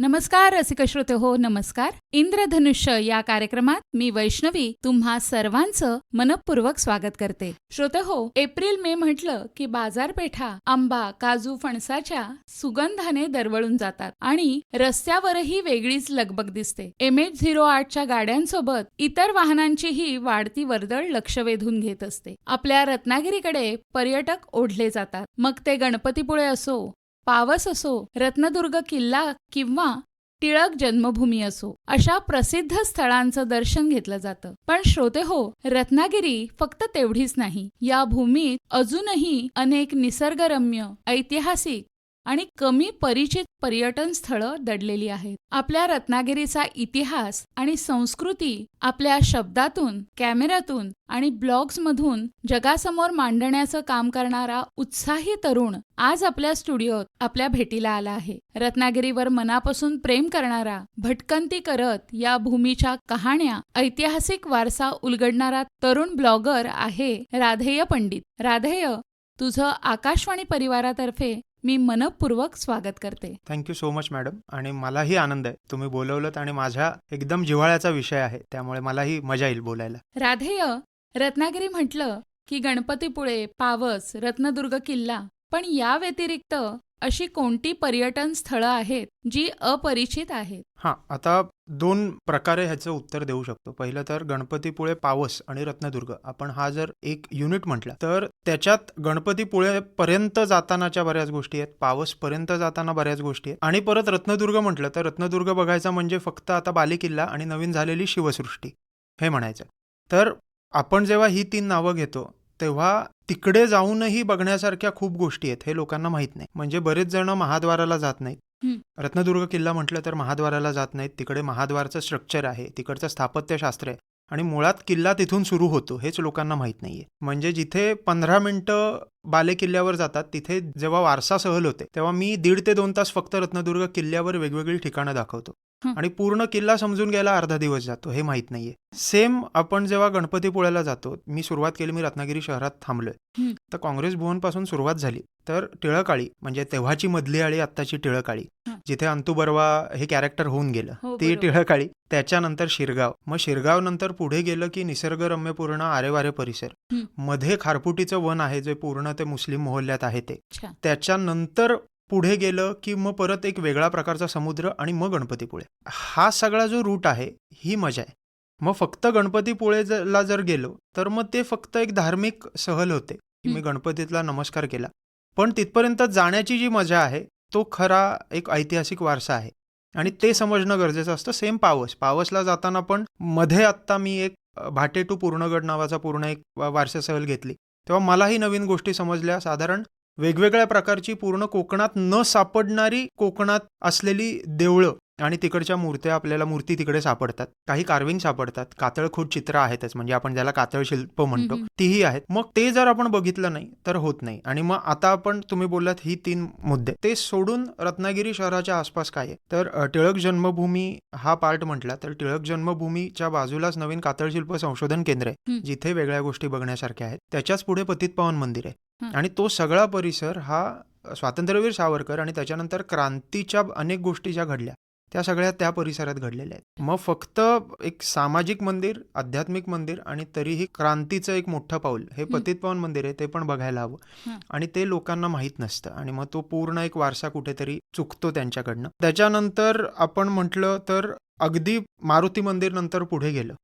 नमस्कार रसिक श्रोते हो, नमस्कार. इंद्रधनुष्य या कार्यक्रमात मी वैष्णवी तुम्हा सर्वांचं मनपूर्वक स्वागत करते. श्रोते हो, एप्रिल मे म्हटलं की बाजारपेठा आंबा, काजू, फणसाच्या सुगंधाने दरवळून जातात आणि रस्त्यावरही वेगळीच लगबग दिसते. MH08च्या गाड्यांसोबत इतर वाहनांचीही वाढती वर्दळ लक्ष वेधून घेत असते. आपल्या रत्नागिरीकडे पर्यटक ओढले जातात. मग ते गणपतीपुळे असो, पावस असो, रत्नदुर्ग किल्ला किंवा टिळक जन्मभूमी असो, अशा प्रसिद्ध स्थळांचं दर्शन घेतलं जातं. पण श्रोते हो, रत्नागिरी फक्त तेवढीच नाही. या भूमीत अजूनही अनेक निसर्गरम्य, ऐतिहासिक आणि कमी परिचित पर्यटन स्थळं दडलेली आहेत. आपल्या रत्नागिरीचा इतिहास आणि संस्कृती आपल्या शब्दातून, कॅमेऱ्यातून आणि ब्लॉग्समधून जगासमोर मांडण्याचं काम करणारा उत्साही तरुण आज आपल्या स्टुडिओत आपल्या भेटीला आला आहे. रत्नागिरीवर मनापासून प्रेम करणारा, भटकंती करत या भूमीच्या कहाण्या, ऐतिहासिक वारसा उलगडणारा तरुण ब्लॉगर आहे राधेय पंडित. राधेय, तुझं आकाशवाणी परिवारातर्फे मी मनपूर्वक स्वागत करते. Thank you so much madam. आणि मलाही आनंद आहे तुम्ही बोलवलंत आणि माझ्या एकदम जिव्हाळ्याचा विषय आहे, त्यामुळे मलाही मजा येईल बोलायला. राधेय, रत्नागिरी म्हटलं की गणपतीपुळे, पावस, रत्नदुर्ग किल्ला, पण या व्यतिरिक्त अशी कोणती पर्यटन स्थळं आहेत जी अपरिचित आहेत? हां, आता दोन प्रकारे ह्याचं उत्तर देऊ शकतो. पहिलं तर गणपतीपुळे, पावस आणि रत्नदुर्ग, आपण हा जर एक युनिट म्हटलं तर त्याच्यात गणपतीपुळेपर्यंत जातानाच्या बऱ्याच गोष्टी आहेत, पावसपर्यंत जाताना बऱ्याच गोष्टी आहेत, आणि परत रत्नदुर्ग म्हटलं तर रत्नदुर्ग बघायचा म्हणजे फक्त आता बालेकिल्ला आणि नवीन झालेली शिवसृष्टी हे म्हणायचं. तर आपण जेव्हा ही 3 नावं घेतो तेव्हा तिकडे जाऊनही बघण्यासारख्या खूप गोष्टी आहेत, हे लोकांना माहीत नाही. म्हणजे बरेच जण महाद्वाराला जात नाहीत. रत्नदुर्ग किल्ला म्हटलं तर महाद्वाराला जात नाहीत. तिकडे महाद्वारचं स्ट्रक्चर आहे, तिकडचं स्थापत्यशास्त्र आहे आणि मुळात किल्ला तिथून सुरू होतो हेच लोकांना माहीत नाहीये. म्हणजे जिथे 15 मिनिटं बालेकिल्ल्यावर जातात तिथे जेव्हा वारसा सहल होते तेव्हा मी 1.5 ते 2 तास फक्त रत्नदुर्ग किल्ल्यावर वेगवेगळी ठिकाणं दाखवतो आणि पूर्ण किल्ला समजून घ्यायला अर्धा दिवस जातो, हे माहीत नाहीये. सेम आपण जेव्हा गणपतीपुळ्याला जातो, मी सुरुवात केली, मी रत्नागिरी शहरात थांबलोय, तर काँग्रेस भुवनपासून सुरुवात झाली तर टिळकाळी, म्हणजे तेव्हाची मधली आळी आत्ताची टिळकाळी, जिथे अंतू बर्वा हे कॅरेक्टर होऊन गेलं, ती टिळकाळी. त्याच्यानंतर शिरगाव, मग शिरगाव नंतर पुढे गेलं की निसर्गरम्य पूर्ण आरेवारे परिसर, मध्ये खारफुटीचं वन आहे जे पूर्ण ते मुस्लिम मोहल्ल्यात आहे ते. त्याच्यानंतर पुढे गेलं की मग परत एक वेगळा प्रकारचा समुद्र आणि मग गणपतीपुळे. हा सगळा जो रूट आहे ही मजा आहे. मग फक्त गणपतीपुळेला जर गेलो तर मग ते फक्त एक धार्मिक सहल होते की मी गणपतीतला नमस्कार केला, पण तिथपर्यंत जाण्याची जी मजा आहे तो खरा एक ऐतिहासिक वारसा आहे आणि ते समजणं गरजेचं असतं. सेम पावसला जाताना पण मध्ये आत्ता मी एक भाटे टू पूर्णगड नावाचा पूर्ण एक वारसा सहल घेतली, तेव्हा मलाही नवीन गोष्टी समजल्या. साधारण वेगवेगळ्या प्रकारची पूर्ण कोकणात न सापडणारी कोकणात असलेली देवळं आणि तिकडच्या मूर्त्या, आपल्याला मूर्ती तिकडे सापडतात, काही कार्विंग सापडतात, कातळखोद चित्र आहेतच, म्हणजे आपण ज्याला कातळ शिल्प म्हणतो तीही आहेत. मग ते जर आपण बघितलं नाही तर होत नाही. आणि मग आता आपण, तुम्ही बोललात ही 3 मुद्दे, ते सोडून रत्नागिरी शहराच्या आसपास काय आहे तर टिळक जन्मभूमी हा पार्ट म्हटला तर टिळक जन्मभूमीच्या बाजूलाच नवीन कातळशिल्प संशोधन केंद्र आहे जिथे वेगळ्या गोष्टी बघण्यासारख्या आहेत. त्याच्याच पुढे पतितपावन मंदिर आहे आणि तो सगळा परिसर हा स्वातंत्र्यवीर सावरकर आणि त्याच्यानंतर क्रांतीच्या अनेक गोष्टी ज्या घडल्या त्या सगळ्या त्या परिसरात घडलेल्या आहेत. मग फक्त एक सामाजिक मंदिर, आध्यात्मिक मंदिर आणि तरीही क्रांतीचं एक मोठं पाऊल हे पतितपावन मंदिर आहे, ते पण बघायला हवं आणि ते लोकांना माहीत नसतं आणि मग तो पूर्ण एक वारसा कुठेतरी चुकतो त्यांच्याकडनं. त्याच्यानंतर आपण म्हटलं तर अगदी मारुती मंदिर नंतर पुढे गेलं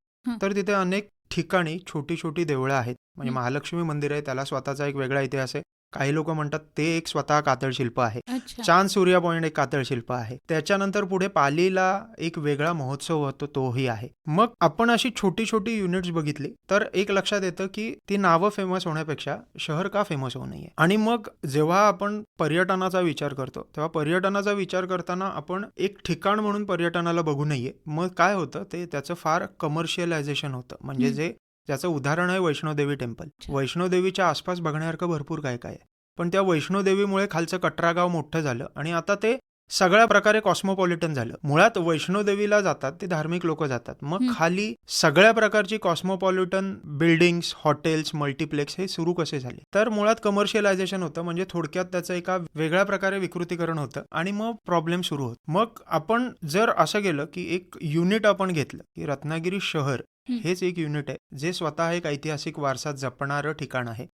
तर तिथे अनेक ठिकाणी छोटी छोटी देवळं आहेत. म्हणजे महालक्ष्मी मंदिर आहे, त्याला स्वतःचा एक वेगळा इतिहास आहे. काही लोक म्हणतात ते एक स्वतः कातळशिल्प आहे. चांद सूर्या पॉइंट एक कातळशिल्प आहे. त्याच्यानंतर पुढे पालीला एक वेगळा महोत्सव होतो, तोही आहे. मग आपण अशी छोटी छोटी युनिट्स बघितली तर एक लक्षात येतं की ती नावं फेमस होण्यापेक्षा शहर का फेमस होऊ नये. आणि मग जेव्हा आपण पर्यटनाचा विचार करतो तेव्हा पर्यटनाचा विचार करताना आपण एक ठिकाण म्हणून पर्यटनाला बघू नये. मग काय होतं ते त्याचं फार कमर्शियलायझेशन होतं. म्हणजे ज्याचं उदाहरण आहे वैष्णोदेवी टेम्पल. वैष्णोदेवीच्या आसपास बघण्यासारखं भरपूर काय काय आहे, पण त्या वैष्णोदेवीमुळे खालचं कटरा गाव मोठं झालं आणि आता ते सगळ्या प्रकारे कॉस्मोपॉलिटन झालं. मुळात वैष्णोदेवीला जातात ते धार्मिक लोक जातात, मग खाली सगळ्या प्रकारची कॉस्मोपॉलिटन बिल्डिंग्स, हॉटेल्स, मल्टिप्लेक्स हे सुरू कसे झाले? तर मुळात कमर्शियलायझेशन होतं, म्हणजे थोडक्यात त्याचं एका वेगळ्या प्रकारे विकृतीकरण होतं आणि मग प्रॉब्लेम सुरू होत. मग आपण जर असं गेलं की एक युनिट आपण घेतलं की रत्नागिरी शहर हेच एक युनिट आहे जे स्वतः एक ऐतिहासिक वारसा जपणारं ठिकाण आहे,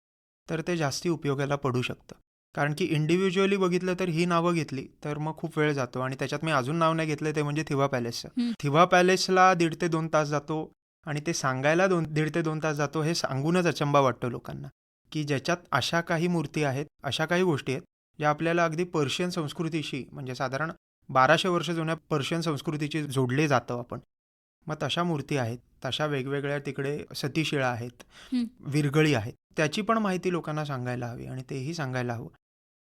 तर ते जास्ती उपयोगाला पडू शकतं. कारण की इंडिव्हिज्युअली बघितलं तर ही नावं घेतली तर मग खूप वेळ जातो, आणि त्याच्यात मी अजून नाव नाही घेतलं ते म्हणजे थिवा पॅलेसचं. थिवा पॅलेसला 1.5 ते 2 तास जातो, आणि ते सांगायला 1.5 ते 2 तास जातो. हे सांगूनच अचंबा वाटतो लोकांना की ज्याच्यात अशा काही मूर्ती आहेत, अशा काही गोष्टी आहेत ज्या आपल्याला अगदी पर्शियन संस्कृतीशी, म्हणजे साधारण 1200 वर्ष जुन्या पर्शियन संस्कृतीची जोडले जातो आपण. मग तशा मूर्ती आहेत, तशा वेगवेगळ्या तिकडे सतीशिळा आहेत, विरगळी आहेत. त्याची पण माहिती लोकांना सांगायला हवी, आणि तेही सांगायला हवं.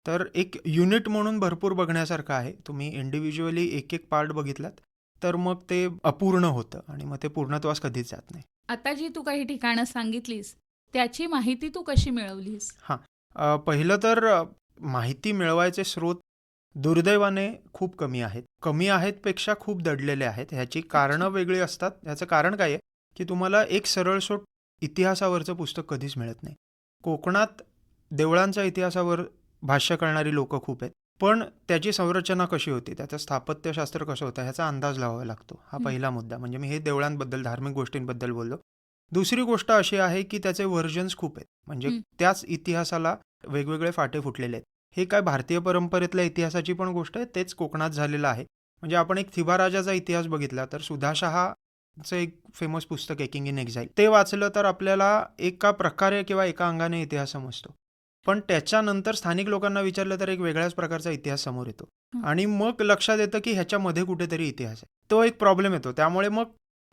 तर एक युनिट म्हणून भरपूर बघण्यासारखं आहे. तुम्ही इंडिव्हिज्युअली एक एक पार्ट बघितलात तर मग ते अपूर्ण होतं, आणि मग ते पूर्णत्वास कधीच जात नाही. आता जी तू काही ठिकाणं सांगितलीस त्याची माहिती तू कशी मिळवलीस? पहिलं तर माहिती मिळवायचे स्रोत दुर्दैवाने खूप कमी आहेत. कमी आहेत पेक्षा खूप दडलेले आहेत. ह्याची कारणं वेगळी असतात. ह्याचं कारण काय आहे की तुम्हाला एक सरळसोट इतिहासावरचं पुस्तक कधीच मिळत नाही. कोकणात देवळांच्या इतिहासावर भाष्य करणारी लोकं खूप आहेत, पण त्याची संरचना कशी होती, त्याचं स्थापत्यशास्त्र कसं होतं ह्याचा अंदाज लावावा लागतो. हा पहिला मुद्दा. म्हणजे मी हे देवळांबद्दल, धार्मिक गोष्टींबद्दल बोललो. दुसरी गोष्ट अशी आहे की त्याचे व्हर्जन्स खूप आहेत. म्हणजे त्याच इतिहासाला वेगवेगळे फाटे फुटलेले आहेत. हे काय भारतीय परंपरेतल्या इतिहासाची पण गोष्ट आहे, तेच कोकणात झालेलं आहे. म्हणजे आपण एक थिबा राजाचा इतिहास बघितला तर सुधाशहाचं एक फेमस पुस्तक आहे किंग इन एक्झाईल, ते वाचलं तर आपल्याला एका प्रकारे किंवा एका अंगाने इतिहास समजतो. पण त्याच्यानंतर स्थानिक लोकांना विचारलं तर एक वेगळ्याच प्रकारचा इतिहास समोर येतो, आणि मग लक्षात येतं की ह्याच्यामध्ये कुठेतरी इतिहास आहे. तो एक प्रॉब्लेम येतो. त्यामुळे मग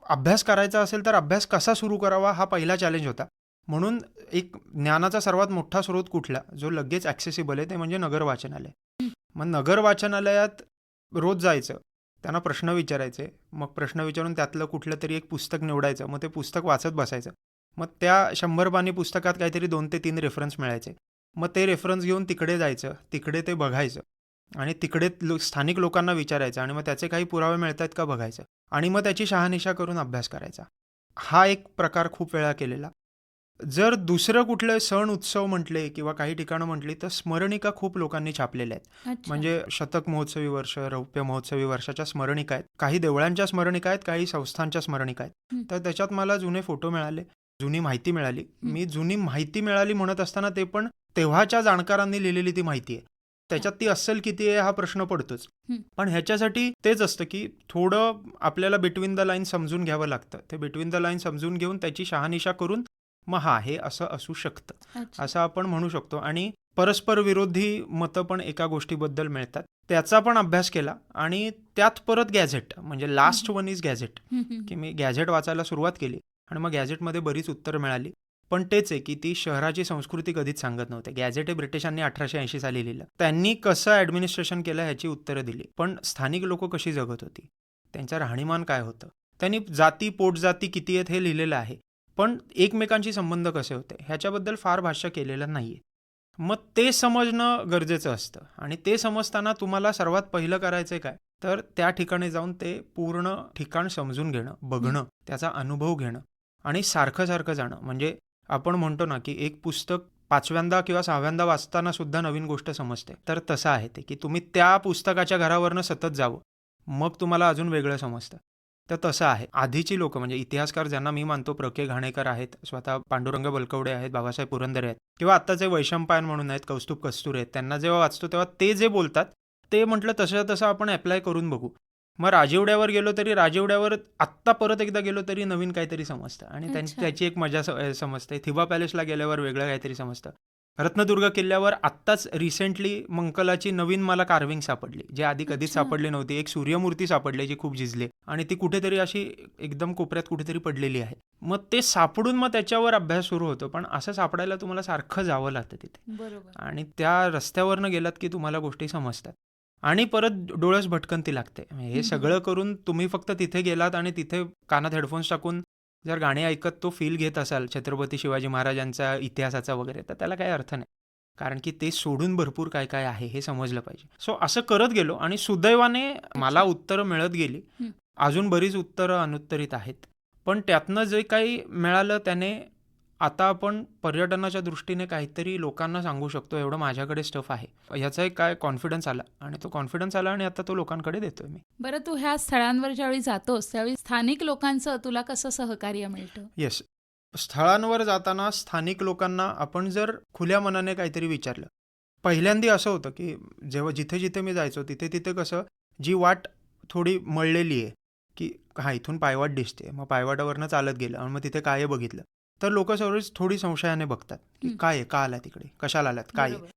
अभ्यास करायचा असेल तर अभ्यास कसा सुरू करावा हा पहिला चॅलेंज होता. म्हणून एक ज्ञानाचा सर्वात मोठा स्रोत कुठला जो लगेच ॲक्सेसिबल आहे ते म्हणजे नगर वाचनालय. मग नगर वाचनालयात रोज जायचं, त्यांना प्रश्न विचारायचे, मग प्रश्न विचारून त्यातलं कुठलं तरी एक पुस्तक निवडायचं, मग ते पुस्तक वाचत बसायचं. मग त्या 100 पानी पुस्तकात काहीतरी 2 ते 3 रेफरन्स मिळायचे. मग ते रेफरन्स घेऊन तिकडे जायचं, तिकडे ते बघायचं, आणि तिकडे स्थानिक लोकांना विचारायचं, आणि मग त्याचे काही पुरावे मिळत आहेत का बघायचं, आणि मग त्याची शहानिशा करून अभ्यास करायचा. हा एक प्रकार खूप वेळा केलेला. जर दुसरं कुठले सण उत्सव म्हटले किंवा काही ठिकाणं म्हटली तर स्मरणिका खूप लोकांनी छापलेल्या आहेत. म्हणजे शतक महोत्सवी वर्ष, रौप्य महोत्सवी वर्षाच्या स्मरणिका आहेत, काही देवळांच्या स्मरणिका आहेत, काही संस्थांच्या स्मरणिका आहेत. तर त्याच्यात मला जुने फोटो मिळाले, जुनी माहिती मिळाली. मी जुनी माहिती मिळाली म्हणत असताना ते पण तेव्हाच्या जाणकारांनी लिहिलेली ती माहिती आहे. त्याच्यात ती अस्सल किती आहे हा प्रश्न पडतोच. पण ह्याच्यासाठी तेच असतं की थोडं आपल्याला बिटवीन द लाईन समजून घ्यावं लागतं. ते बिटवीन द लाईन समजून घेऊन त्याची शहानिशा करून मग हे असं असू शकतं असं आपण म्हणू शकतो. आणि परस्पर विरोधी मतं पण एका गोष्टीबद्दल मिळतात, त्याचा पण अभ्यास केला. आणि त्यात परत गॅझेट, म्हणजे लास्ट वन इज गॅझेट, की मी गॅझेट वाचायला सुरुवात केली, आणि मग गॅझेटमध्ये बरीच उत्तरं मिळाली. पण तेच आहे की ती शहराची संस्कृती कधीच सांगत नव्हते. गॅझेट हे ब्रिटिशांनी 1880 साली लिहिलं. त्यांनी कसं ॲडमिनिस्ट्रेशन केलं ह्याची उत्तरं दिली. पण स्थानिक लोक कशी जगत होती, त्यांचं राहणीमान काय होतं, त्यांनी जाती पोटजाती किती आहेत हे लिहिलेलं आहे, पण एकमेकांशी संबंध कसे होते ह्याच्याबद्दल फार भाष्य केलेलं नाही आहे. मग ते समजणं गरजेचं असतं, आणि ते समजताना तुम्हाला सर्वात पहिलं करायचं काय तर त्या ठिकाणी जाऊन ते पूर्ण ठिकाण समजून घेणं, बघणं, त्याचा अनुभव घेणं, आणि सारखं सारखं जाणं. म्हणजे आपण म्हणतो ना की एक पुस्तक 5व्यांदा किंवा 6व्यांदा वाचताना सुद्धा नवीन गोष्ट समजते, तर तसं आहे ते की तुम्ही त्या पुस्तकाच्या घरावरनं सतत जावं, मग तुम्हाला अजून वेगळं समजतं. तर तसं आहे. आधीची लोकं म्हणजे इतिहासकार ज्यांना मी मानतो, प्र.के. घाणेकर आहेत, स्वतः पांडुरंग बलकवडे आहेत, बाबासाहेब पुरंदरे आहेत, किंवा आत्ताचे वैशंपायन म्हणून आहेत, कौस्तुभ कस्तुरे आहेत, त्यांना जेव्हा वाचतो तेव्हा ते जे बोलतात ते म्हटलं तसं आपण अप्लाय करून बघू. मग राजवाड्यावर गेलो तरी राजवाड्यावर आत्ता परत एकदा गेलो तरी नवीन काहीतरी समजतं, आणि त्याची एक मजा समजते. थिबा पॅलेसला गेल्यावर वेगळं काहीतरी समजतं. रत्नदुर्ग किल्ल्यावर आत्ताच रिसेंटली मंकलाची नवीन मला कार्विंग सापडली, जे आधी कधीच सापडली नव्हती. एक सूर्यमूर्ती सापडली जी खूप झिजली, आणि ती कुठेतरी अशी एकदम कोपऱ्यात कुठेतरी पडलेली आहे. मग ते सापडून मग त्याच्यावर अभ्यास सुरू होतो. पण असं सापडायला तुम्हाला सारखं जावं लागतं तिथे, आणि त्या रस्त्यावरनं गेलात की तुम्हाला गोष्टी समजतात, आणि परत डोळस भटकंती लागते. हे सगळं करून तुम्ही फक्त तिथे गेलात आणि तिथे कानात हेडफोन्स टाकून जर गाणी ऐकत तो फील घेत असाल छत्रपती शिवाजी महाराजांचा इतिहासाचा वगैरे, तर त्याला काही अर्थ नाही. कारण की ते सोडून भरपूर काय काय आहे हे समजलं पाहिजे. सो असं करत गेलो आणि सुदैवाने मला उत्तरं मिळत गेली. हं. अजून बरीच उत्तरं अनुत्तरित आहेत, पण त्यातनं जे काही मिळालं त्याने आता आपण पर्यटनाच्या दृष्टीने काहीतरी लोकांना सांगू शकतो एवढं माझ्याकडे स्टफ आहे. ह्याचा एक काय कॉन्फिडन्स आला आणि तो कॉन्फिडन्स आला आणि आता तो लोकांकडे देतोय मी. बरं, तू ह्या स्थळांवर ज्यावेळी जातोस त्यावेळी स्थानिक लोकांचं तुला कसं सहकार्य मिळतं? येस, स्थळांवर जाताना स्थानिक लोकांना आपण जर खुल्या मनाने काहीतरी विचारलं, पहिल्यांदी असं होतं की जेव्हा जिथे जिथे मी जायचो तिथे तिथे कसं जी वाट थोडी मळलेली आहे की हा इथून पायवाट दिसते, मग पायवाटावरनं चालत गेलं आणि मग तिथे काय आहे बघितलं, तर लोक सर्वच थोडी संशयाने बघतात की हं. काय आहे, का आला तिकडे, कशाला आलात, काय आहे. बरोबर.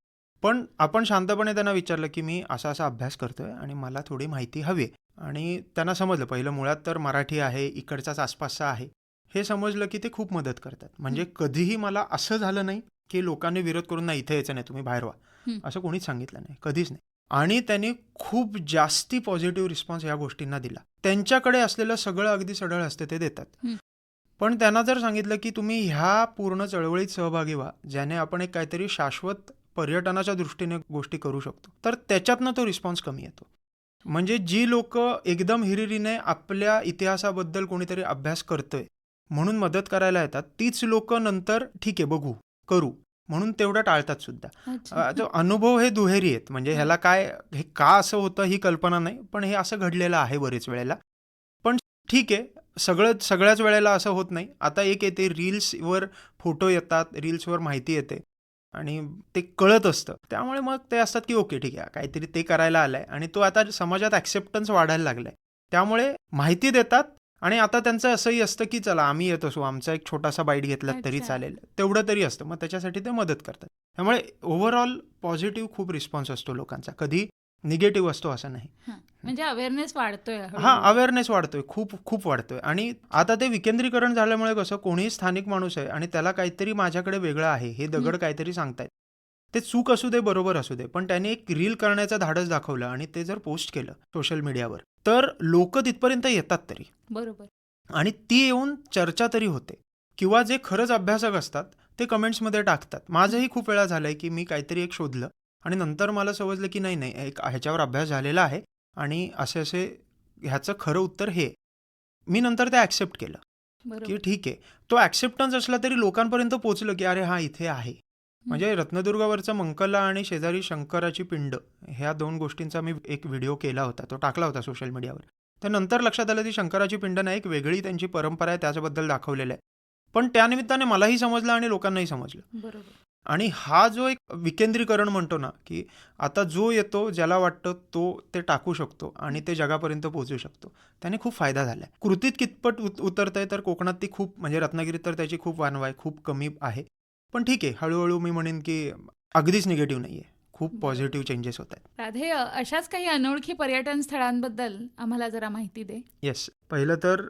पण आपण शांतपणे त्यांना विचारलं की मी असा असा अभ्यास करतोय आणि मला थोडी माहिती हवी आहे. आणि त्यांना समजलं पहिलं मुळात तर मराठी आहे, इकडचाच आसपासचा आहे, हे समजलं की ते खूप मदत करतात. म्हणजे कधीही मला असं झालं नाही की लोकांनी विरोध करून नाही इथे यायचं नाही, तुम्ही बाहेर व्हा, हं. असं कोणीच सांगितलं नाही, कधीच नाही. आणि त्यांनी खूप जास्ती पॉझिटिव्ह रिस्पॉन्स या गोष्टींना दिला. त्यांच्याकडे असलेलं सगळं अगदी सढळ असते ते देतात. हं. पण त्यांना जर सांगितलं की तुम्ही ह्या पूर्ण चळवळीत सहभागी व्हा ज्याने आपण एक काहीतरी शाश्वत पर्यटनाच्या दृष्टीने गोष्टी करू शकतो, तर त्याच्यातनं तो रिस्पॉन्स कमी येतो. म्हणजे जी लोक एकदम हिरिरीने आपल्या इतिहासाबद्दल कोणीतरी अभ्यास करतोय म्हणून मदत करायला येतात, तीच लोक नंतर ठीक आहे बघू करू म्हणून तेवढं टाळतात सुद्धा. अच्छा. तो अनुभव हे दुहेरी आहेत. म्हणजे ह्याला काय हे का असं होतं ही कल्पना नाही, पण हे असं घडलेलं आहे बरेच वेळेला. पण ठीक आहे, सगळ्याच वेळेला असं होत नाही. आता एक येते रील्सवर फोटो येतात, रील्सवर माहिती येते आणि ते कळत असतं, त्यामुळे मग ते असतात की ओके ठीक आहे काहीतरी ते करायला आलंय आणि तो आता समाजात ॲक्सेप्टन्स वाढायला लागलाय, त्यामुळे माहिती देतात. आणि आता त्यांचं असंही असतं की चला आम्ही येत असू, आमचा एक छोटासा बाईट घेतला तरी अच्छा. चालेल, तेवढं तरी असतं. मग त्याच्यासाठी ते मदत करतात. त्यामुळे ओव्हरऑल पॉझिटिव्ह खूप रिस्पॉन्स असतो लोकांचा, कधी निगेटिव्ह असतो असं नाही. हां. म्हणजे अवेअरनेस वाढतोय हां, हळूहळू. अवेअरनेस वाढतोय, खूप खूप वाढतोय. आणि आता ते विकेंद्रीकरण झाल्यामुळे कसं कोणीही स्थानिक माणूस आहे आणि त्याला काहीतरी माझ्याकडे वेगळं आहे, हे दगड काहीतरी सांगतायत, ते चूक असू दे बरोबर असू दे, पण त्याने एक रील करण्याचं धाडस दाखवलं आणि ते जर पोस्ट केलं सोशल मीडियावर, तर लोक तिथपर्यंत येतात तरी बरोबर. आणि ती येऊन चर्चा तरी होते. किंवा जे खरंच अभ्यासक असतात ते कमेंट्समध्ये टाकतात. माझंही खूप वेळा झालंय की मी काहीतरी एक शोधलं आणि नंतर मला समजलं की नाही नाही एक ह्याच्यावर अभ्यास झालेला आहे आणि असे असे ह्याचं खरं उत्तर हे. मी नंतर ते ॲक्सेप्ट केलं की बरोबर. ठीक आहे. तो ॲक्सेप्टन्स असला तरी लोकांपर्यंत पोहोचलं की अरे हा इथे आहे. म्हणजे रत्नदुर्गावरचं मंकला आणि शेजारी शंकराची पिंड ह्या 2 गोष्टींचा मी एक व्हिडिओ केला होता, तो टाकला होता सोशल मीडियावर. तर नंतर लक्षात आलं ती शंकराची पिंड नाही, एक वेगळी त्यांची परंपरा आहे, त्याच्याबद्दल दाखवलेलं आहे. पण त्यानिमित्ताने मलाही समजलं आणि लोकांनाही समजलं. बरोबर. आणि हा जो एक विकेंद्रीकरण म्हणतो ना की आता जो येतो ज्याला वाटतं तो ते टाकू शकतो आणि ते जगापर्यंत पोहोचू शकतो, त्याने खूप फायदा झाला आहे. कृतीत कितपत उतरतंय तर कोकणात ती खूप, म्हणजे रत्नागिरीत तर त्याची खूप वानवा आहे, खूप कमी आहे. पण ठीक आहे, हळूहळू मी म्हणेन की अगदीच निगेटिव्ह नाही आहे, खूप पॉझिटिव्ह चेंजेस होत आहेत. राधे, अशाच काही अनोळखी पर्यटन स्थळांबद्दल आम्हाला जरा माहिती दे. येस, पहिलं तर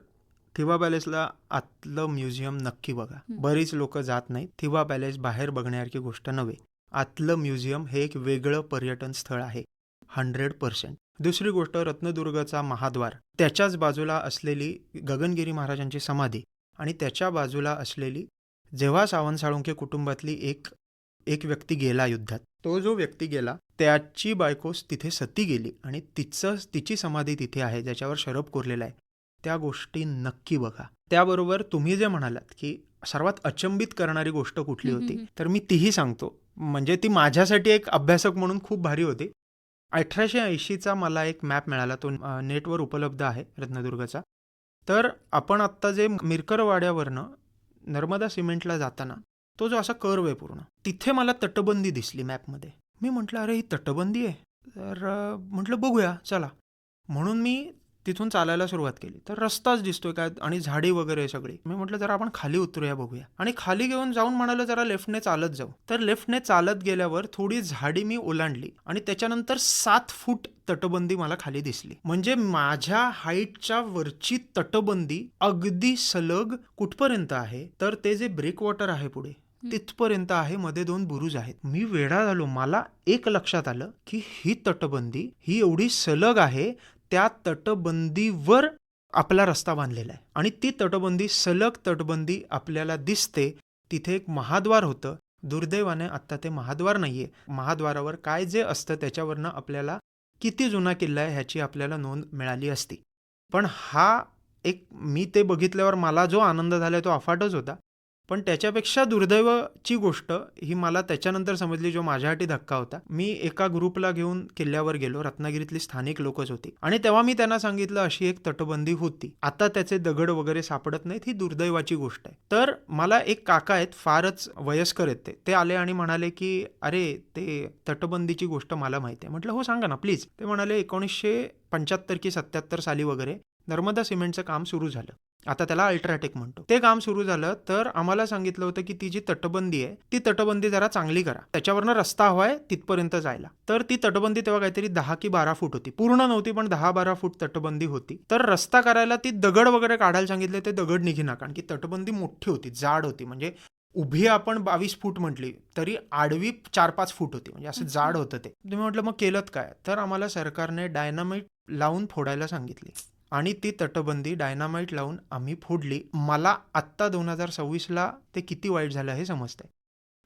थिवा पॅलेसला आतलं म्युझियम नक्की बघा. बरीच लोक जात नाहीत. थिवा पॅलेस बाहेर बघण्यासारखी गोष्ट नव्हे, आतलं म्युझियम हे एक वेगळं पर्यटन स्थळ आहे 100%. दुसरी गोष्ट, रत्नदुर्गचा महाद्वार, त्याच्याच बाजूला असलेली गगनगिरी महाराजांची समाधी आणि त्याच्या बाजूला असलेली जेव्हा सावंत साळुंखे कुटुंबातली एक व्यक्ती गेला युद्धात, तो जो व्यक्ती गेला त्याची बायको तिथे सती गेली आणि तिची समाधी तिथे आहे ज्याच्यावर शरब कोरलेला आहे. त्या गोष्टी नक्की बघा. त्याबरोबर तुम्ही जे म्हणालात की सर्वात अचंबित करणारी गोष्ट कुठली होती, तर मी तीही सांगतो. म्हणजे ती माझ्यासाठी एक अभ्यासक म्हणून खूप भारी होती. 1880चा मला एक मॅप मिळाला, तो नेटवर उपलब्ध आहे रत्नदुर्गचा. तर आपण आत्ता जे मिरकरवाड्यावरनं नर्मदा सिमेंटला जाताना तो जो असा कर्व आहे पूर्ण, तिथे मला तटबंदी दिसली मॅपमध्ये. मी म्हटलं अरे ही तटबंदी आहे, तर म्हटलं बघूया चला, म्हणून मी तिथून चालायला सुरुवात केली. तर रस्ताच दिसतोय काय आणि झाडी वगैरे सगळी. मी म्हटलं जरा आपण खाली उतरूया बघूया, आणि खाली घेऊन जाऊन म्हणालं जरा लेफ्टने चालत जाऊ. तर लेफ्टने चालत गेल्यावर थोडी झाडी मी ओलांडली आणि त्याच्यानंतर 7 फूट तटबंदी मला खाली दिसली. म्हणजे माझ्या हाईटच्या वरची तटबंदी अगदी सलग कुठपर्यंत आहे, तर ते जे ब्रेक वॉटर आहे पुढे तिथपर्यंत आहे, मध्ये 2 बुरुज आहेत. मी वेडा झालो. मला एक लक्षात आलं की ही तटबंदी ही एवढी सलग आहे, त्या तटबंदीवर आपला रस्ता बांधलेला आहे आणि ती तटबंदी सलग तटबंदी आपल्याला दिसते. तिथे एक महाद्वार होतं दुर्दैवाने आत्ता ते महाद्वार नाहीये. महाद्वारावर काय जे असतं त्याच्यावरनं आपल्याला किती जुना किल्ला आहे ह्याची आपल्याला नोंद मिळाली असती. पण हा एक मी ते बघितल्यावर मला जो आनंद झाला तो अफाटच होता. पण त्याच्यापेक्षा दुर्दैवाची गोष्ट ही मला त्याच्यानंतर समजली, जो माझ्यासाठी धक्का होता. मी एका ग्रुपला घेऊन किल्ल्यावर गेलो. रत्नागिरीतली स्थानिक लोकच होती आणि तेव्हा मी त्यांना सांगितलं अशी एक तटबंदी होती. आता त्याचे दगड वगैरे सापडत नाहीत, ही दुर्दैवाची गोष्ट आहे. तर मला एक काका आहेत, फारच वयस्कर आहेत ते आले आणि म्हणाले की अरे ते तटबंदीची गोष्ट मला माहिती आहे. म्हटलं हो सांगा ना प्लीज. ते म्हणाले 1975 की 77 साली वगैरे नर्मदा सिमेंटचं काम सुरू झालं. आता त्याला अल्ट्राटेक म्हणतो. ते काम सुरू झालं तर आम्हाला सांगितलं होतं की ती जी तटबंदी आहे ती तटबंदी जरा चांगली करा. त्याच्यावरनं रस्ता हवाय तिथपर्यंत जायला. तर ती तटबंदी तेव्हा काहीतरी 10 की 12 फूट होती. पूर्ण नव्हती पण 10-12 फूट तटबंदी होती. तर रस्ता करायला ती दगड वगैरे काढायला सांगितले. ते दगड निघेना कारण की तटबंदी मोठी होती, जाड होती. म्हणजे उभी आपण 22 फूट म्हटली तरी आडवी 4-5 फूट होती. म्हणजे असं जाड होतं ते. तुम्ही म्हटलं मग केलंत काय? तर आम्हाला सरकारने डायनामाइट लावून फोडायला सांगितली आणि ती तटबंदी डायनामाइट लावून आम्ही फोडली. मला आत्ता 2026ला ते किती वाईट झालं हे समजतंय.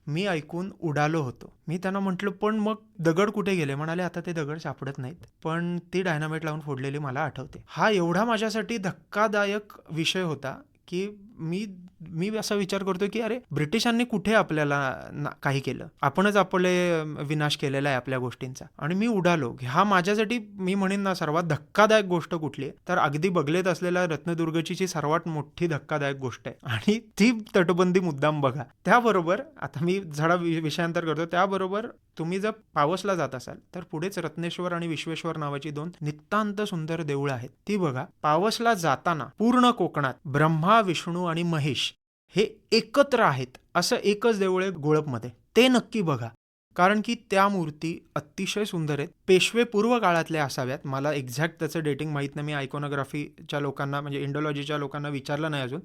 मी ऐकून उडालो होतो. मी त्यांना म्हटलं पण मग दगड कुठे गेले? म्हणाले आता ते दगड सापडत नाहीत, पण ती डायनामाइट लावून फोडलेली मला आठवते. हा एवढा माझ्यासाठी धक्कादायक विषय होता की मी असा विचार करतो की अरे ब्रिटिशांनी कुठे आपल्याला काही केलं, आपणच आपले विनाश केलेला आहे आपल्या गोष्टींचा. आणि मी उडालो. हा माझ्यासाठी मी म्हणेन ना सर्वात धक्कादायक गोष्ट कुठली आहे तर अगदी बगलेत असलेल्या रत्नदुर्गची जी सर्वात मोठी धक्कादायक गोष्ट आहे आणि ती तटबंदी मुद्दाम बघा. त्याबरोबर आता मी जरा विषयांतर करतो. त्याबरोबर तुम्ही जर पावसला जात असाल तर पुढेच रत्नेश्वर आणि विश्वेश्वर नावाची 2 नितांत सुंदर देऊळं आहेत, ती बघा. पावसला जाताना पूर्ण कोकणात ब्रह्मा, विष्णू आणि महेश हे एकत्र आहेत असं एकच देऊळ आहे गोळपमध्ये. ते नक्की बघा कारण की त्या मूर्ती अतिशय सुंदर आहेत. पेशवे पूर्व काळातल्या असाव्यात. मला एक्झॅक्ट त्याचं डेटिंग माहीत नाही. मी आयकोनोग्राफीच्या लोकांना म्हणजे इंडोलॉजीच्या लोकांना विचारलं नाही अजून.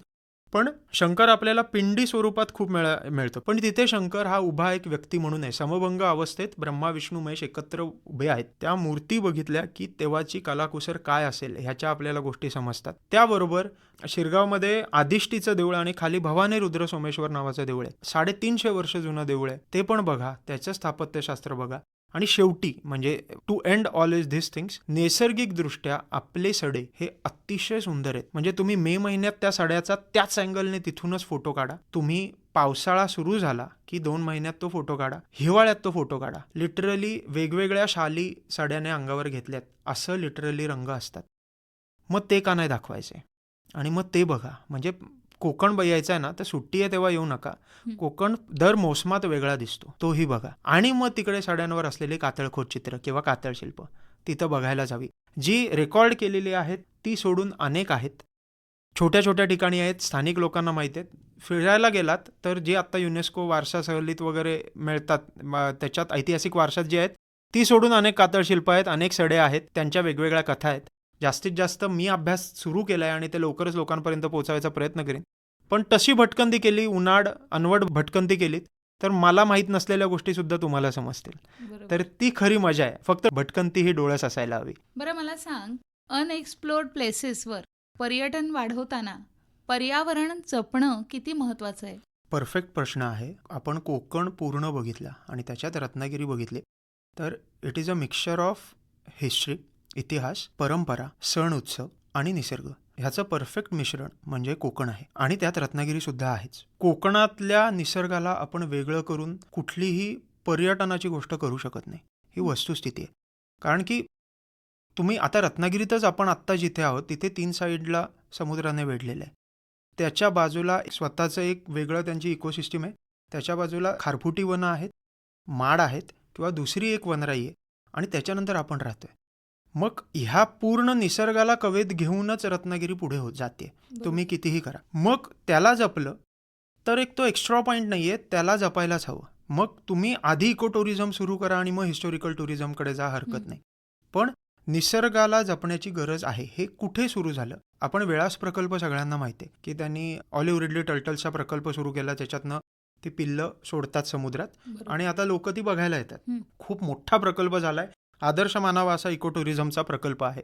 पण शंकर आपल्याला पिंडी स्वरूपात खूप मिळतो. पण तिथे शंकर हा उभा एक व्यक्ती म्हणून आहे. समभंग अवस्थेत ब्रह्मा, विष्णू, महेश एकत्र उभे आहेत. त्या मूर्ती बघितल्या की तेव्हाची कलाकुसर काय असेल ह्याच्या आपल्याला गोष्टी समजतात. त्याबरोबर शिरगावमध्ये आदिष्टीचं देऊळ आणि खाली भवानी रुद्र सोमेश्वर नावाचं देऊळ आहे. 350 वर्ष जुनं देऊळ आहे. ते पण बघा, त्याचं स्थापत्यशास्त्र बघा. आणि शेवटी म्हणजे to end all is this things, नैसर्गिक दृष्ट्या आपले सडे हे अतिशय सुंदर आहेत. म्हणजे तुम्ही मे महिन्यात त्या सड्याचा त्याच अँगलने तिथूनच फोटो काढा. तुम्ही पावसाळा सुरू झाला की 2 महिन्यात तो फोटो काढा. हिवाळ्यात तो फोटो काढा. लिटरली वेगवेगळ्या शाली सड्याने अंगावर घेतल्यात असं लिटरली रंग असतात. मग ते का नाही दाखवायचे? आणि मग ते बघा. म्हणजे कोकण यायचं आहे ना तर सुट्टी आहे तेव्हा येऊ नका. कोकण दर मोसमात वेगळा दिसतो, तोही बघा. आणि मग तिकडे सड्यांवर असलेली कातळखोद चित्र किंवा कातळशिल्प तिथं बघायला जावी. जी रेकॉर्ड केलेली आहेत ती सोडून अनेक आहेत. छोट्या छोट्या ठिकाणी आहेत, स्थानिक लोकांना माहिती आहेत. फिरायला गेलात तर जे आत्ता युनेस्को वारसा सहलीत वगैरे मिळतात त्याच्यात ऐतिहासिक वारसात जे आहेत ती सोडून अनेक कातळशिल्प आहेत, अनेक सडे आहेत, त्यांच्या वेगवेगळ्या कथा आहेत. जास्तीत जास्त मी अभ्यास सुरू केला आहे आणि ते लवकरच लोकांपर्यंत पोहोचवायचा प्रयत्न करेन. पण तशी भटकंती केली, अनवट भटकंती केलीत तर मला माहीत नसलेल्या गोष्टीसुद्धा तुम्हाला समजतील. तर ती खरी मजा आहे. फक्त भटकंती ही डोळ्यास असायला हवी. बरं मला सांग, अनएक्सप्लोर्ड प्लेसेसवर पर्यटन वाढवताना पर्यावरण जपणं किती महत्वाचं आहे? परफेक्ट प्रश्न आहे. आपण कोकण पूर्ण बघितला आणि त्याच्यात रत्नागिरी बघितली तर it is a mixture of history, इतिहास, परंपरा, सण उत्सव आणि निसर्ग ह्याचं परफेक्ट मिश्रण म्हणजे कोकण आहे. आणि त्यात रत्नागिरी सुद्धा आहेच. कोकणातल्या निसर्गाला आपण वेगळं करून कुठलीही पर्यटनाची गोष्ट करू शकत नाही, ही वस्तुस्थिती आहे. कारण की तुम्ही आता रत्नागिरीतच आपण आत्ता जिथे आहोत तिथे 3 साईडला समुद्राने वेढलेलं आहे. त्याच्या बाजूला स्वतःचं एक वेगळं त्यांची इकोसिस्टीम आहे. त्याच्या बाजूला खारफुटी वनं आहेत, माड आहेत किंवा दुसरी एक वनराई आहे आणि त्याच्यानंतर आपण राहतोय. मग ह्या पूर्ण निसर्गाला कवेत घेऊनच रत्नागिरी पुढे होत जाते. तुम्ही कितीही करा. मग त्याला जपलं तर एक तो एक्स्ट्रा पॉईंट नाही आहे, त्याला जपायलाच हवं. मग तुम्ही आधी इको टुरिझम सुरू करा आणि मग हिस्टोरिकल टुरिझमकडे जा, हरकत नाही. पण निसर्गाला जपण्याची गरज आहे. हे कुठे सुरू झालं? आपण वेळास प्रकल्प सगळ्यांना माहिती आहे की त्यांनी ऑलिव्ह रिडले टर्टल्सचा प्रकल्प सुरू केला. त्याच्यातनं ती पिल्लं सोडतात समुद्रात आणि आता लोक ती बघायला येतात. खूप मोठा प्रकल्प झालाय. आदर्श मानावा असा इको टुरिझमचा प्रकल्प आहे.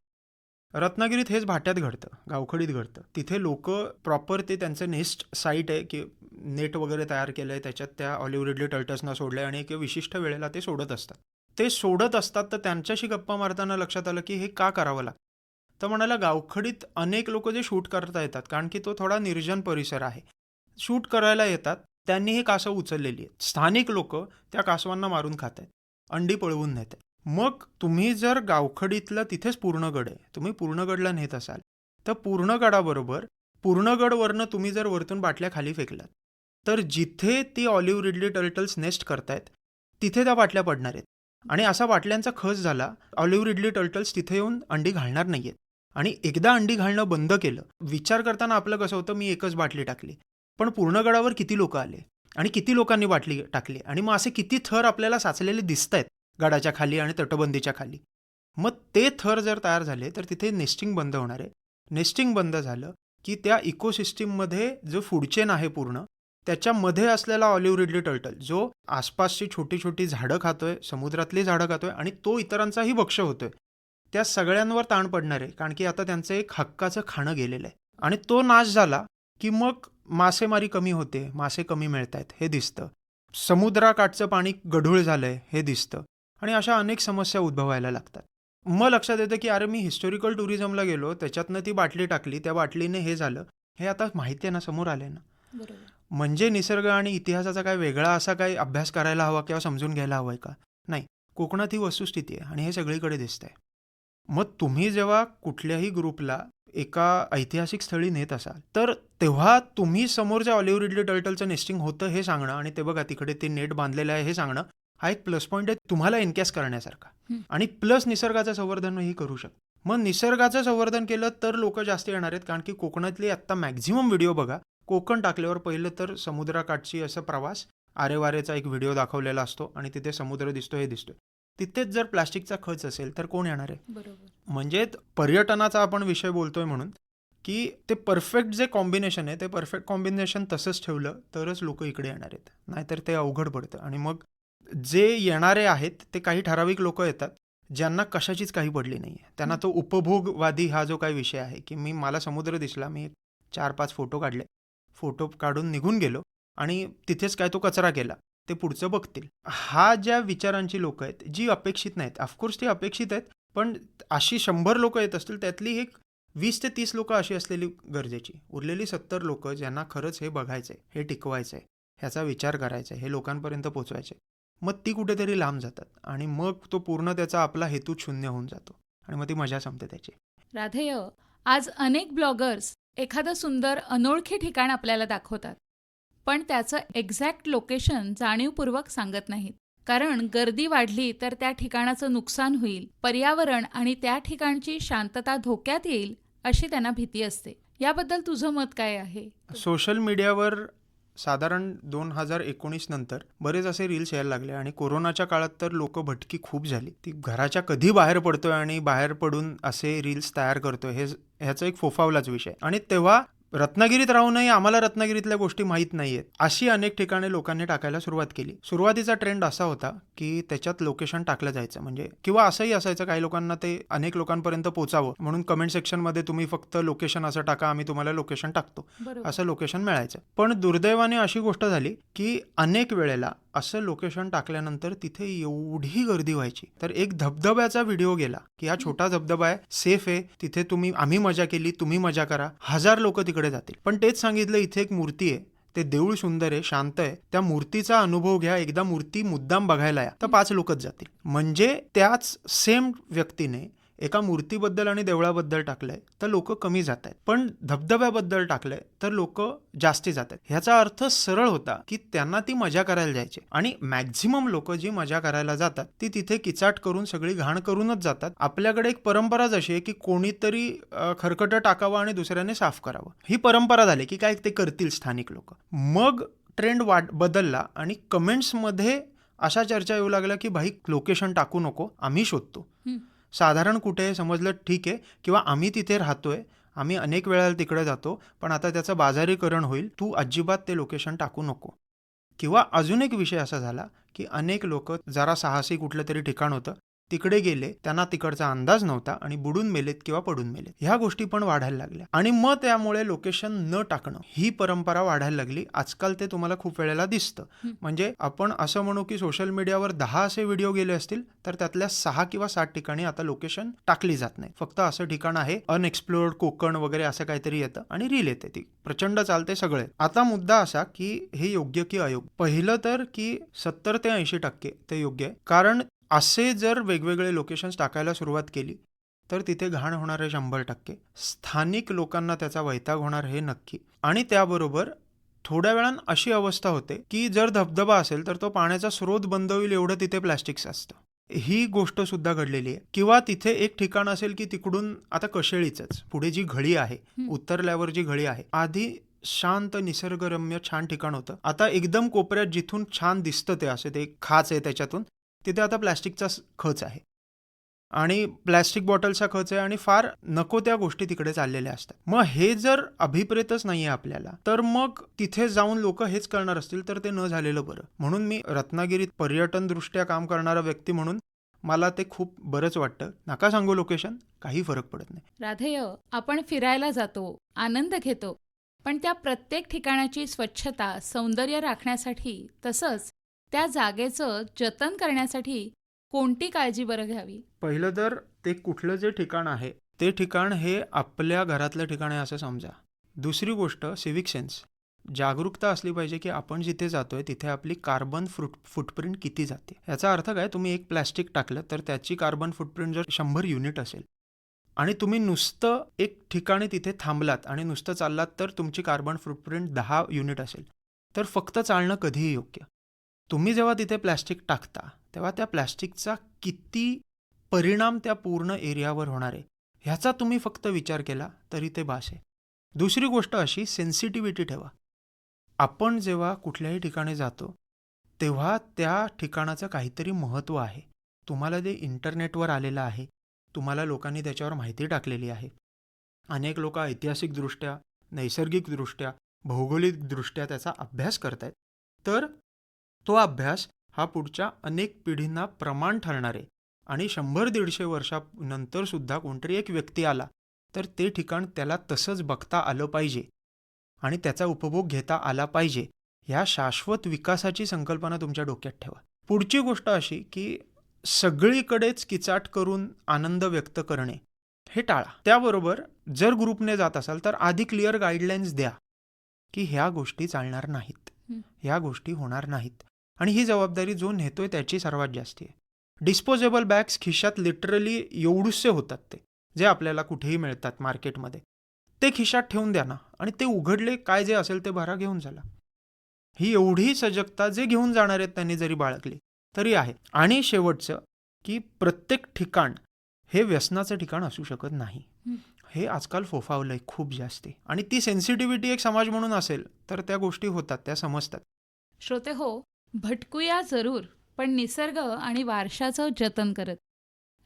रत्नागिरीत हेच भाट्यात घडतं, गावखडीत घडतं. तिथे लोक प्रॉपर ते त्यांचं नेस्ट साईट आहे की नेट वगैरे तयार केलं आहे, त्याच्यात त्या ऑलिव्ह रिडले टर्टल्सना सोडलं आहे आणि एक विशिष्ट वेळेला ते सोडत असतात. ते सोडत असतात तर त्यांच्याशी गप्पा मारताना लक्षात आलं की हे का करावं लागतं. तर म्हणाला गावखडीत अनेक लोक जे शूट करता येतात, कारण की तो थोडा निर्जन परिसर आहे, शूट करायला येतात, त्यांनी हे कासव उचललेली आहेत. स्थानिक लोक त्या कासवांना मारून खात आहेत, अंडी पळवून नेत आहेत. मग तुम्ही जर गावखडीतलं तिथेच पूर्णगड आहे, तुम्ही पूर्णगडला नेत असाल तर पूर्णगडाबरोबर पूर्णगडवरनं तुम्ही जर वरतून बाटल्या खाली फेकलात तर जिथे ती ऑलिव्ह रिडले टर्टल्स नेस्ट करतायत तिथे त्या बाटल्या पडणार आहेत. आणि असा बाटल्यांचा खच झाला, ऑलिव्ह रिडले टर्टल्स तिथे येऊन अंडी घालणार नाहीयेत. आणि एकदा अंडी घालणं बंद केलं, विचार करताना आपलं कसं होतं, मी एकच बाटली टाकली, पण पूर्णगडावर किती लोक आले आणि किती लोकांनी बाटली टाकली आणि मग असे किती थर आपल्याला साचलेले दिसत आहेत गडाच्या खाली आणि तटबंदीच्या खाली. मग ते थर जर तयार झाले तर तिथे नेस्टिंग बंद होणार आहे. नेस्टिंग बंद झालं की त्या इकोसिस्टीममध्ये जो फूड चेन आहे पूर्ण, त्याच्यामध्ये असलेला ऑलिव्ह रिडले टर्टल जो आसपासची छोटी छोटी झाडं खातोय, समुद्रातली झाडं खातोय आणि तो इतरांचाही भक्ष होतोय, त्या सगळ्यांवर ताण पडणार आहे, कारण की आता त्यांचं एक हक्काचं खाणं गेलेलं आहे. आणि तो नाश झाला की मग मासेमारी कमी होते, मासे कमी मिळत आहेत हे दिसतं, समुद्राकाठचं पाणी गढूळ झालंय हे दिसतं आणि अशा अनेक समस्या उद्भवायला लागतात. मग लक्षात येतं की अरे मी हिस्टोरिकल टुरिझमला गेलो, त्याच्यातनं ती बाटली टाकली, त्या बाटलीने हे झालं, हे आता माहिती आहे ना, समोर आलंय ना. बरोबर. म्हणजे निसर्ग आणि इतिहासाचा काय वेगळा असा काही अभ्यास करायला हवा किंवा समजून घ्यायला हवाय का? नाही, कोकणात ही वस्तुस्थिती आहे आणि हे सगळीकडे दिसतंय. मग तुम्ही जेव्हा कुठल्याही ग्रुपला एका ऐतिहासिक स्थळी नेत असाल तर तेव्हा तुम्ही समोरच्या ऑलिव्ह रिडले टर्टलचं नेस्टिंग होतं हे सांगणं आणि ते बघा तिकडे ते नेट बांधलेलं आहे हे सांगणं, हा एक प्लस पॉईंट आहे तुम्हाला एनकॅश करण्यासारखा. आणि प्लस निसर्गाचं संवर्धनही करू शकतो. मग निसर्गाचं संवर्धन केलं तर लोक जास्त येणार आहेत, कारण की कोकणातली आत्ता मॅक्झिमम व्हिडिओ बघा, कोकण टाकल्यावर पहिलं तर समुद्राकाठची असं प्रवास आरेवारेचा एक व्हिडिओ दाखवलेला असतो आणि तिथे समुद्र दिसतो हे दिसतोय. तिथेच जर प्लास्टिकचा खच असेल तर कोण येणार आहे? बरोबर. म्हणजे पर्यटनाचा आपण विषय बोलतोय म्हणून की ते परफेक्ट जे कॉम्बिनेशन आहे ते परफेक्ट कॉम्बिनेशन तसंच ठेवलं तरच लोक इकडे येणार आहेत, नाहीतर ते अवघड पडतं. आणि मग जे येणारे आहेत ते काही ठराविक लोक येतात ज्यांना कशाचीच काही पडली नाही आहे, त्यांना तो उपभोगवादी हा जो काही विषय आहे की मला समुद्र दिसला, मी 4-5 फोटो काढले, फोटो काढून निघून गेलो आणि तिथेच काय तो कचरा केला, ते पुढचं बघतील. हा ज्या विचारांची लोक आहेत जी अपेक्षित नाहीत, ऑफकोर्स ती अपेक्षित आहेत, पण अशी 100 लोक येत असतील त्यातली एक 20 ते 30 लोक अशी असलेली गरजेची, उरलेली 70 लोक ज्यांना खरंच हे बघायचंय, हे टिकवायचंय, ह्याचा विचार करायचा, हे लोकांपर्यंत पोचवायचे, मग ती कुठेतरी लांब जातात आणि मग तो पूर्ण त्याचा आपला हेतूच शून्य होऊन जातो आणि मग ती मजा संपते त्याची. राधेय, आज अनेक ब्लॉगर्स एखादं सुंदर अनोळखी ठिकाण आपल्याला दाखवतात, पण त्याचं एक्झॅक्ट लोकेशन जाणीवपूर्वक सांगत नाहीत. कारण गर्दी वाढली तर त्या ठिकाणाचं नुकसान होईल, पर्यावरण आणि त्या ठिकाणची शांतता धोक्यात येईल अशी त्यांना भीती असते. याबद्दल तुझं मत काय आहे? सोशल मीडियावर साधारण 2019 नंतर बरेच असे रील्स यायला लागले आणि कोरोनाच्या काळात तर लोक भटकी खूप झाली. ती घराच्या कधी बाहेर पडतोय आणि बाहेर पडून असे रील्स तयार करतोय ह्याचा एक फोफावलाच विषय. आणि तेव्हा रत्नागिरीत राहूनही आम्हाला रत्नागिरीतल्या गोष्टी माहीत नाहीयेत अशी अनेक ठिकाणे लोकांनी टाकायला सुरुवात केली. सुरुवातीचा ट्रेंड असा होता की त्याच्यात लोकेशन टाकलं जायचं, म्हणजे किंवा असंही असायचं काही लोकांना ते अनेक लोकांपर्यंत पोचावं म्हणून कमेंट सेक्शनमध्ये तुम्ही फक्त लोकेशन असं टाका, आम्ही तुम्हाला लोकेशन टाकतो, असं लोकेशन मिळायचं. पण दुर्दैवाने अशी गोष्ट झाली की अनेक वेळेला असं लोकेशन टाकल्यानंतर तिथे एवढी गर्दी व्हायची, तर एक धबधब्याचा व्हिडिओ गेला की हा छोटा धबधबा आहे, सेफ आहे, तिथे आम्ही मजा केली, तुम्ही मजा करा, 1000 लोक तिकडे जातील. पण तेच सांगितलं इथे एक मूर्ती आहे, ते देऊळ सुंदर आहे, शांत आहे, त्या मूर्तीचा अनुभव घ्या, एकदा मूर्ती मुद्दाम बघायला या, तर 5 लोकच जातील. म्हणजे त्याच सेम व्यक्तीने एका मूर्तीबद्दल आणि देवळाबद्दल टाकलंय तर लोक कमी जात आहेत, पण धबधब्याबद्दल टाकलंय तर लोक जास्ती जात आहेत. ह्याचा अर्थ सरळ होता की त्यांना ती मजा करायला जायची आणि मॅक्झिमम लोक जी मजा करायला जातात ती तिथे किचाट करून सगळी घाण करूनच जातात. आपल्याकडे एक परंपराच अशी आहे की कोणीतरी खरकटं टाकावं आणि दुसऱ्याने साफ करावं, ही परंपरा झाली की काय ते करतील स्थानिक लोक. मग ट्रेंड बदलला आणि कमेंट्समध्ये अशा चर्चा येऊ लागल्या की भाई लोकेशन टाकू नको, आम्ही शोधतो, साधारण कुठे समजलं ठीक आहे, किंवा आम्ही तिथे राहतोय, आम्ही अनेक वेळा तिकडे जातो, पण आता त्याचं बाजारीकरण होईल, तू अजिबात ते लोकेशन टाकू नको. किंवा अजून एक विषय असा झाला की अनेक लोक, जरा साहसी कुठलं तरी ठिकाण होतं तिकडे गेले, त्यांना तिकडचा अंदाज नव्हता आणि बुडून मेलेत किंवा पडून मेलेत. ह्या गोष्टी पण वाढायला लागल्या आणि मग त्यामुळे लोकेशन न टाकणं ही परंपरा वाढायला लागली. आजकाल ते तुम्हाला खूप वेळेला दिसतं. म्हणजे आपण असं म्हणू की सोशल मीडियावर 10 असे व्हिडिओ गेले असतील तर त्यातल्या 6 किंवा 7 ठिकाणी आता लोकेशन टाकली जात नाही. फक्त असं ठिकाण आहे अनएक्सप्लोर्ड कोकण वगैरे असं काहीतरी येतं आणि रील येते, ती प्रचंड चालते सगळे. आता मुद्दा असा की हे योग्य की अयोग्य. पहिलं तर की 70 ते 80% ते योग्य आहे. कारण असे जर वेगवेगळे लोकेशन्स टाकायला सुरुवात केली तर तिथे घाण होणार आहे 100%. स्थानिक लोकांना त्याचा वैताग होणार हे नक्की. आणि त्याबरोबर थोड्या वेळानं अशी अवस्था होते की जर धबधबा असेल तर तो पाण्याचा स्रोत बंद होईल एवढं तिथे प्लॅस्टिक्स असतं. ही गोष्ट सुद्धा घडलेली आहे. किंवा तिथे एक ठिकाण असेल की तिकडून आता कशेळीचंच पुढे जी घळी आहे, उतरल्यावर जी घळी आहे, आधी शांत निसर्गरम्य छान ठिकाण होतं. आता एकदम कोपऱ्यात जिथून छान दिसतं ते असं ते खाच आहे त्याच्यातून, तिथे आता प्लॅस्टिकचा खच आहे आणि प्लॅस्टिक बॉटलचा खच आहे आणि फार नको त्या गोष्टी तिकडे चाललेल्या असतात. मग हे जर अभिप्रेतच नाहीये आपल्याला तर मग तिथे जाऊन लोक हेच करणार असतील तर ते न झालेलं बरं. म्हणून मी रत्नागिरीत पर्यटन दृष्ट्या काम करणारा व्यक्ती म्हणून मला ते खूप बरंच वाटतं. नका सांगू लोकेशन, काही फरक पडत नाही. राधेय, आपण फिरायला जातो, आनंद घेतो, पण त्या प्रत्येक ठिकाणाची स्वच्छता, सौंदर्य राखण्यासाठी तसंच त्या जागेचं जतन करण्यासाठी कोणती काळजी बरं घ्यावी? पहिलं तर ते कुठलं जे ठिकाण आहे ते ठिकाण हे आपल्या घरातलं ठिकाण आहे असं समजा. दुसरी गोष्ट सिव्हिक सेन्स, जागरूकता असली पाहिजे की आपण जिथे जातोय तिथे आपली कार्बन फुटप्रिंट किती जाते. याचा अर्थ काय, तुम्ही एक प्लॅस्टिक टाकलं तर त्याची कार्बन फुटप्रिंट जर 100 युनिट असेल आणि तुम्ही नुसतं एक ठिकाणी तिथे थांबलात आणि नुसतं चाललात तर तुमची कार्बन फुटप्रिंट 10 युनिट असेल. तर फक्त चालणं कधीही योग्य. तुम्ही जेव्हा तिथे प्लॅस्टिक टाकता तेव्हा त्या प्लॅस्टिकचा किती परिणाम त्या पूर्ण एरियावर होणार आहे ह्याचा तुम्ही फक्त विचार केला तरी ते बास आहे. दुसरी गोष्ट अशी, सेन्सिटिव्हिटी ठेवा. आपण जेव्हा कुठल्याही ठिकाणी जातो तेव्हा त्या ठिकाणाचं काहीतरी महत्त्व आहे. तुम्हाला ते इंटरनेटवर आलेलं आहे, तुम्हाला लोकांनी त्याच्यावर माहिती टाकलेली आहे. अनेक लोक ऐतिहासिकदृष्ट्या, नैसर्गिकदृष्ट्या, भौगोलिकदृष्ट्या त्याचा अभ्यास करतायत. तर तो अभ्यास हा पुढच्या अनेक पिढींना प्रमाण ठरणार आहे आणि 100-150 वर्षानंतर सुद्धा कोणतरी एक व्यक्ती आला तर ते ठिकाण त्याला तसंच बघता आलं पाहिजे आणि त्याचा उपभोग घेता आला पाहिजे. ह्या शाश्वत विकासाची संकल्पना तुमच्या डोक्यात ठेवा. पुढची गोष्ट अशी की सगळीकडेच किचाट करून आनंद व्यक्त करणे हे टाळा. त्याबरोबर जर ग्रुपने जात असाल तर आधी क्लिअर गाईडलाईन्स द्या की ह्या गोष्टी चालणार नाहीत, ह्या गोष्टी होणार नाहीत. आणि ही जबाबदारी जो नेतोय त्याची सर्वात जास्त आहे. डिस्पोजेबल बॅग्स खिशात लिटरली एवढूसे होतात ते, जे आपल्याला कुठेही मिळतात मार्केटमध्ये, ते खिशात ठेवून द्या ना आणि ते उघडले काय जे असेल ते भरा घेऊन झाला. ही एवढी सजगता जे घेऊन जाणार आहेत त्यांनी जरी बाळगली तरी आहे. आणि शेवटचं की प्रत्येक ठिकाण हे व्यसनाचं ठिकाण असू शकत नाही. हे आजकाल फोफावलंय खूप जास्त आणि ती सेन्सिटिव्हिटी एक समाज म्हणून असेल तर त्या गोष्टी होतात, त्या समजतात. श्रोते हो, भटकूया जरूर पण निसर्ग आणि वारशाचं जतन करत.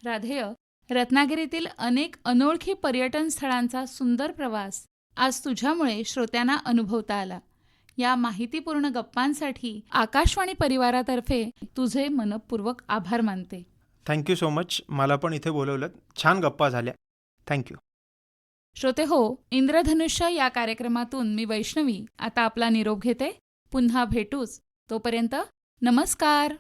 राधेय, रत्नागिरीतील अनेक अनोळखी पर्यटन स्थळांचा सुंदर प्रवास आज तुझ्यामुळे श्रोत्यांना अनुभवता आला. या माहितीपूर्ण गप्पांसाठी आकाशवाणी परिवारातर्फे तुझे मनपूर्वक आभार मानते. Thank you so much. मला पण इथे बोलवलं, छान गप्पा झाल्या. थँक्यू. श्रोते हो, इंद्रधनुष्य या कार्यक्रमातून मी वैष्णवी आता आपला निरोप घेते. पुन्हा भेटूच. तोपर्यंत नमस्कार.